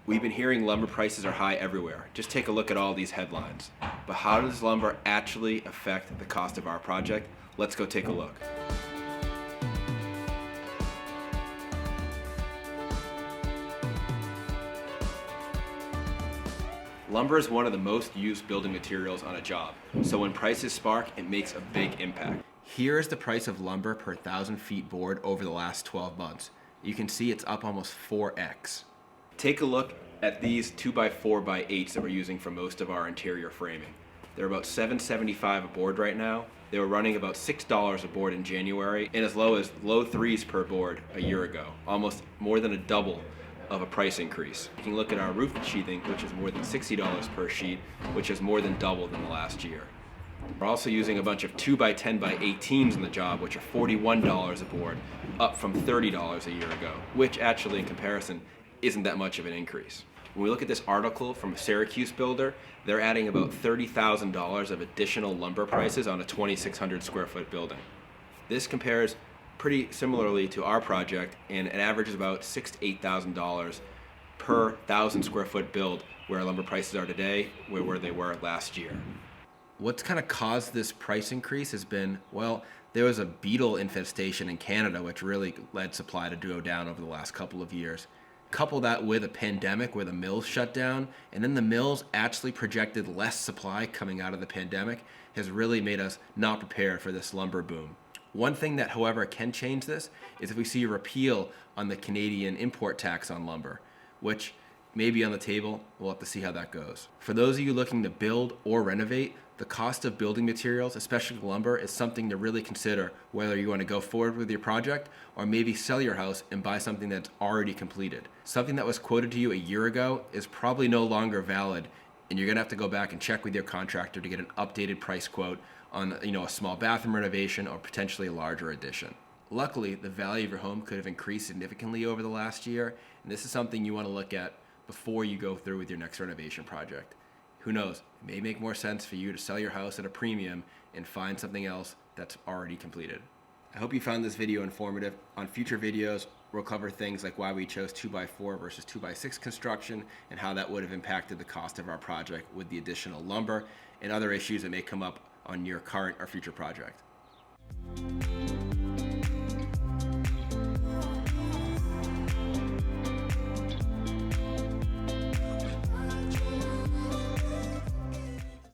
We've been hearing lumber prices are high everywhere. Just take a look at all these headlines. But how does lumber actually affect the cost of our project? Let's go take a look. Lumber is one of the most used building materials on a job, so when prices spark, it makes a big impact. Here is the price of lumber per 1,000 feet board over the last 12 months. You can see it's up almost 4x. Take a look at these 2x4x8s that we're using for most of our interior framing. They're about $7.75 a board right now. They were running about $6 a board in January and as low as low threes per board a year ago, almost more than a double of a price increase. You can look at our roof sheathing, which is more than $60 per sheet, which is more than doubled in the last year. We're also using a bunch of 2x10x18s in the job, which are $41 a board, up from $30 a year ago, which actually in comparison isn't that much of an increase. When we look at this article from a Syracuse builder, they're adding about $30,000 of additional lumber prices on a 2,600 square foot building. This compares pretty similarly to our project, and it averages about $6,000 to $8,000 per 1,000 square foot build, where lumber prices are today, where they were last year. What's kind of caused this price increase has been, well, there was a beetle infestation in Canada, which really led supply to go down over the last couple of years. Couple that with a pandemic where the mills shut down, and then the mills actually projected less supply coming out of the pandemic, has really made us not prepared for this lumber boom. One thing that, however, can change this is if we see a repeal on the Canadian import tax on lumber, which may be on the table. We'll have to see how that goes. For those of you looking to build or renovate, the cost of building materials, especially lumber, is something to really consider whether you want to go forward with your project or maybe sell your house and buy something that's already completed. Something that was quoted to you a year ago is probably no longer valid, and you're going to have to go back and check with your contractor to get an updated price quote on a small bathroom renovation or potentially a larger addition. Luckily, the value of your home could have increased significantly over the last year, and this is something you want to look at before you go through with your next renovation project. Who knows, it may make more sense for you to sell your house at a premium and find something else that's already completed. I hope you found this video informative. On future videos, we'll cover things like why we chose 2x4 versus 2x6 construction and how that would have impacted the cost of our project with the additional lumber and other issues that may come up on your current or future project.